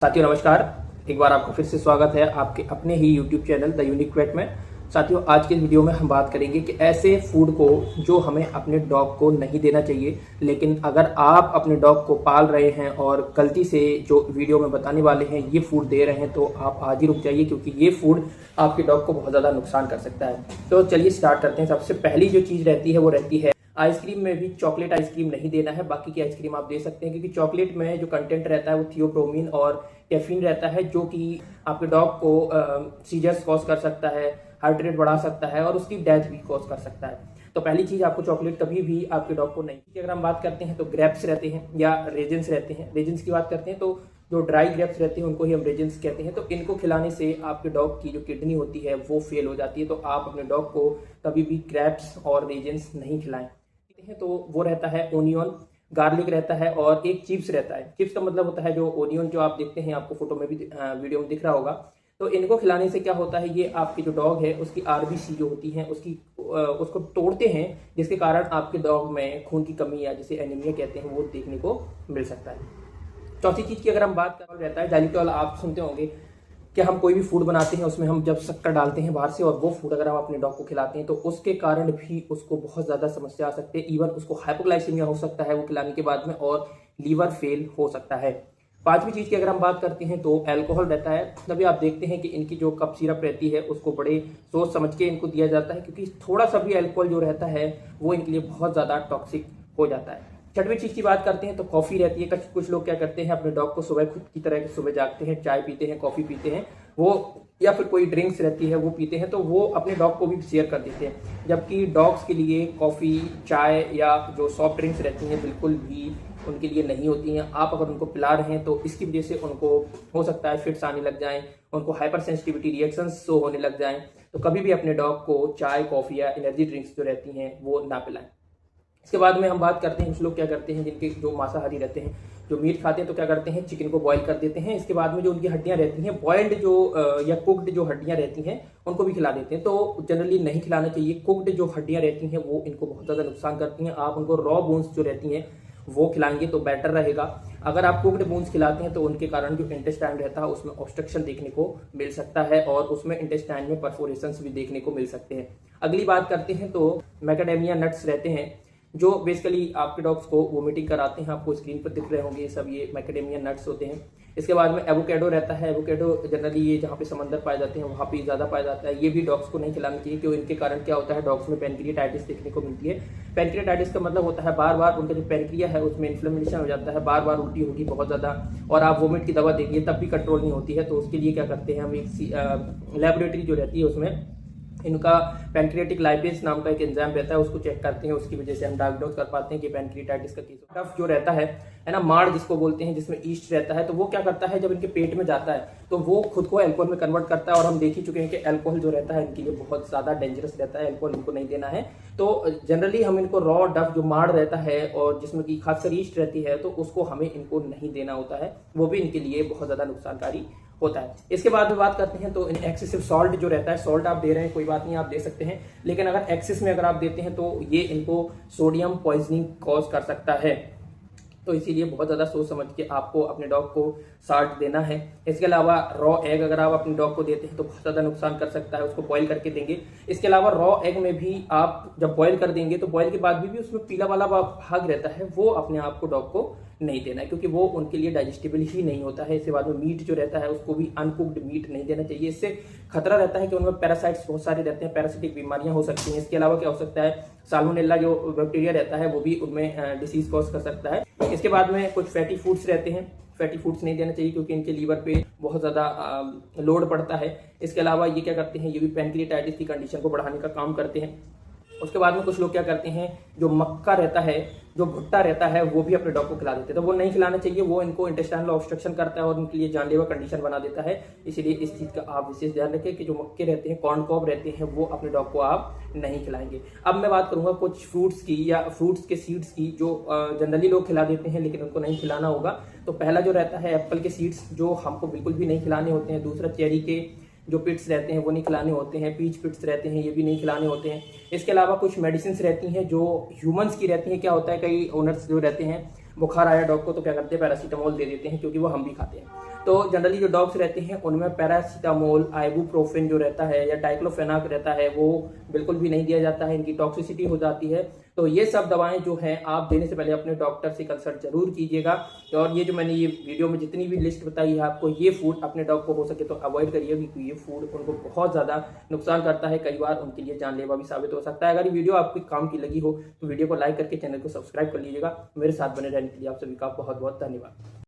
साथियों नमस्कार। एक बार आपका फिर से स्वागत है आपके अपने ही YouTube channel the unique wait में। साथियों आज के इस वीडियो में हम बात करेंगे कि ऐसे फूड को जो हमें अपने डॉग को नहीं देना चाहिए, लेकिन अगर आप अपने डॉग को पाल रहे हैं और गलती से जो वीडियो में बताने वाले हैं ये फूड दे रहे हैं तो आप आज ही रुक जाइए, क्योंकि ये फूड आपके डॉग को बहुत ज़्यादा नुकसान कर सकता है। तो चलिए स्टार्ट करते हैं। सबसे पहली जो चीज़ रहती है वो रहती है आइसक्रीम में भी चॉकलेट आइसक्रीम नहीं देना है। बाकी की आइसक्रीम आप दे सकते हैं, क्योंकि चॉकलेट में जो कंटेंट रहता है वो थियोब्रोमीन और कैफीन रहता है, जो कि आपके डॉग को सीजर्स कॉज कर सकता है, हार्ट रेट बढ़ा सकता है और उसकी डेथ भी कॉज कर सकता है। तो पहली चीज, आपको चॉकलेट कभी भी आपके डॉग को नहीं। अगर हम बात करते हैं तो ग्रेप्स रहते हैं या रेजिन्स रहते हैं। रेजिन्स की बात करते हैं तो जो ड्राई ग्रेप्स रहते हैं उनको ही हम रेजिन्स कहते हैं। तो इनको खिलाने से आपके डॉग की जो किडनी होती है वो फेल हो जाती है। तो आप अपने डॉग को कभी भी ग्रेप्स और रेजिन्स नहीं खिलाएं। तो वो रहता है ओनियन, गार्लिक रहता है और एक चिप्स रहता है। चिप्स का मतलब होता है जो ओनियन जो आप देखते हैं, आपको फोटो में भी वीडियो में दिख रहा होगा। तो इनको खिलाने से क्या होता है, ये आपके जो डॉग है उसकी आरबीसी जो होती है उसको तोड़ते हैं, जिसके कारण आपके डॉग में खून की कमी या जिसे एनीमिया कहते हैं वो देखने को मिल सकता है। चौथी चीज की अगर हम बात कर रहता है जाइलिटॉल। आप सुनते होंगे कि हम कोई भी फूड बनाते हैं उसमें हम जब शक्कर डालते हैं बाहर से और वो फूड अगर हम अपने डॉग को खिलाते हैं तो उसके कारण भी उसको बहुत ज़्यादा समस्या आ सकती है। इवन उसको हाइपोग्लाइसीमिया हो सकता है वो खिलाने के बाद में, और लीवर फेल हो सकता है। पांचवी चीज़ की अगर हम बात करते हैं तो अल्कोहल रहता है। तभी आप देखते हैं कि इनकी जो कप सिरप रहती है उसको बड़े सोच समझ के इनको दिया जाता है, क्योंकि थोड़ा सा भी अल्कोहल जो रहता है वो इनके लिए बहुत ज़्यादा टॉक्सिक हो जाता है। छठवीं चीज की बात करते हैं तो कॉफी रहती है। कुछ लोग क्या करते हैं, अपने डॉग को सुबह खुद की तरह सुबह जागते हैं, चाय पीते हैं, कॉफी पीते हैं वो, या फिर कोई ड्रिंक्स रहती है वो पीते हैं, तो वो अपने डॉग को भी शेयर कर देते हैं। जबकि डॉग्स के लिए कॉफी, चाय या जो सॉफ्ट ड्रिंक्स रहती हैं बिल्कुल भी उनके लिए नहीं होती हैं। आप अगर उनको पिला रहे हैं तो इसकी वजह से उनको हो सकता है फिट्स आने लग जाएं, उनको हाइपर सेंसिटिविटी रिएक्शंस शो होने लग जाएं। तो कभी भी अपने डॉग को चाय, कॉफी या एनर्जी ड्रिंक्स जो रहती हैं वो ना पिलाएं। इसके बाद में हम बात करते हैं कुछ लोग क्या करते हैं जिनके जो मांसाहारी रहते हैं, जो मीट खाते हैं, तो क्या करते हैं चिकन को बॉईल कर देते हैं। इसके बाद में जो उनकी हड्डियां रहती हैं, बॉइल्ड जो या कुकड जो हड्डियां रहती हैं उनको भी खिला देते हैं। तो जनरली नहीं खिलाना चाहिए। कुकड जो हड्डियां रहती हैं वो इनको बहुत ज़्यादा नुकसान करती हैं। आप उनको रॉ बोन्स जो रहती हैं वो खिलाएंगे तो बेटर रहेगा। अगर आप कुकड बोन्स खिलाते हैं तो उनके कारण जो इंटेस्टाइन रहता है उसमें ऑब्स्ट्रक्शन देखने को मिल सकता है और उसमें इंटेस्टाइन में परफोरेशंस भी देखने को मिल सकते हैं। अगली बात करते हैं तो मैकेडेमिया नट्स रहते हैं, जो बेसिकली आपके डॉग्स को वोमिटिंग कराते हैं। आपको स्क्रीन पर दिख रहे होंगे, सब ये मैकेडेमिया नट्स होते हैं। इसके बाद में एवोकेडो रहता है। एवोकेडो जनरली ये जहाँ पे समंदर पाए जाते हैं वहाँ पे ज़्यादा पाया जाता है। ये भी डॉग्स को नहीं खिलाना चाहिए, क्योंकि इनके कारण क्या होता है, डॉग्स में पैनक्रियाटाइटिस देखने को मिलती है। पैनक्रियाटाइटिस का मतलब होता है बार बार उनका जो पैनक्रिया है उसमें इन्फ्लेमेशन हो जाता है, बार बार उल्टी होगी बहुत ज़्यादा, और आप वोमिट की दवा देंगे तब भी कंट्रोल नहीं होती है। तो उसके लिए क्या करते हैं हम, एक लेबोरेटरी जो रहती है उसमें इनका पैनक्रियाटिक लाइपेज नाम का एक एंजाइम रहता है, उसको चेक करते हैं। उसकी वजह से हम डायग्नोज कर पाते हैं कि पैनक्रियाटाइटिस का केस। टफ जो रहता है ना, माड़ जिसको बोलते हैं, जिसमें ईस्ट रहता है, तो वो क्या करता है जब इनके पेट में जाता है तो वो खुद को अल्कोहल में कन्वर्ट करता है। और हम देख ही चुके हैं कि अल्कोहल जो रहता है इनके लिए बहुत ज्यादा डेंजरस रहता है। अल्कोहल इनको नहीं देना है। तो जनरली हम इनको रॉ डफ जो माड़ रहता है और जिसमें की खासकर ईस्ट रहती है तो उसको हमें इनको नहीं देना होता है, वो भी इनके लिए बहुत ज्यादा नुकसानकारी होता है। इसके बाद में बात करते हैं तो एक्सेसिव सॉल्ट जो रहता है, सॉल्ट आप दे रहे हैं कोई बात नहीं, आप दे सकते हैं, लेकिन अगर एक्सेस में अगर आप देते हैं तो ये इनको सोडियम पॉइजनिंग कॉज कर सकता है। तो इसीलिए बहुत ज़्यादा सोच समझ के आपको अपने डॉग को साल्ट देना है। इसके अलावा रॉ एग अगर आप अपने डॉग को देते हैं तो बहुत ज़्यादा नुकसान कर सकता है, उसको बॉईल करके देंगे। इसके अलावा रॉ एग में भी आप जब बॉईल कर देंगे तो बॉईल के बाद भी उसमें पीला वाला भाग रहता है, वो अपने आप को डॉग को नहीं देना है, क्योंकि वो उनके लिए डाइजेस्टेबल ही नहीं होता है। इसके बाद में मीट जो रहता है उसको भी अनकुक्ड मीट नहीं देना चाहिए। इससे खतरा रहता है कि उनमें पैरासाइट्स बहुत सारे रहते हैं, पैरासिटिक बीमारियां हो सकती हैं। इसके अलावा क्या हो सकता है, साल्मोनेला जो बैक्टीरिया रहता है वो भी उनमें डिसीज कॉज कर सकता है। इसके बाद में कुछ फैटी फूड्स रहते हैं, फैटी फूड्स नहीं देना चाहिए क्योंकि इनके लीवर पे बहुत ज़्यादा लोड पड़ता है। इसके अलावा ये क्या करते हैं, ये भी पैनक्रियाटाइटिस की कंडीशन को बढ़ाने का काम करते हैं। उसके बाद में कुछ लोग क्या करते हैं, जो मक्का रहता है, जो भुट्टा रहता है, वो भी अपने डॉग को खिला देते हैं। तो वो नहीं खिलाना चाहिए, वो इनको इंटेस्टाइनल ऑब्स्ट्रक्शन करता है और उनके लिए जानलेवा कंडीशन बना देता है। इसीलिए इस चीज़ का आप विशेष ध्यान रखें कि जो मक्के रहते हैं, कॉर्न कॉब रहते हैं, वो अपने डॉग को आप नहीं खिलाएंगे। अब मैं बात करूंगा कुछ फ्रूट्स की या फ्रूट्स के सीड्स की, जो जनरली लोग खिला देते हैं लेकिन उनको नहीं खिलाना होगा। तो पहला जो रहता है एप्पल के सीड्स, जो हमको बिल्कुल भी नहीं खिलाने होते हैं। दूसरा चेरी के जो पिट्स रहते हैं वो नहीं खिलाने होते हैं। पीच पिट्स रहते हैं, ये भी नहीं खिलाने होते हैं। इसके अलावा कुछ मेडिसिन रहती हैं जो ह्यूमंस की रहती हैं। क्या होता है, कई ओनर्स जो रहते हैं, बुखार आया डॉग को तो क्या करते हैं, पैरासीटामोल दे देते हैं, क्योंकि वो हम भी खाते हैं। तो जनरली जो डॉग्स रहते हैं उनमें पैरासीटामोल, आइबुप्रोफेन जो रहता है या डाइक्लोफेनाक रहता है वो बिल्कुल भी नहीं दिया जाता है, इनकी टॉक्सिसिटी हो जाती है। तो ये सब दवाएं जो हैं आप देने से पहले अपने डॉक्टर से कंसल्ट जरूर कीजिएगा। और ये जो मैंने ये वीडियो में जितनी भी लिस्ट बताई है आपको, ये फूड अपने डॉग को हो सके तो अवॉइड करिए, क्योंकि ये फूड उनको बहुत ज्यादा नुकसान करता है, कई बार उनके लिए जानलेवा भी साबित हो सकता है। अगर ये वीडियो आपके काम की लगी हो तो वीडियो को लाइक करके चैनल को सब्सक्राइब कर लीजिएगा। मेरे साथ बने रहने के लिए आप सभी का बहुत बहुत धन्यवाद।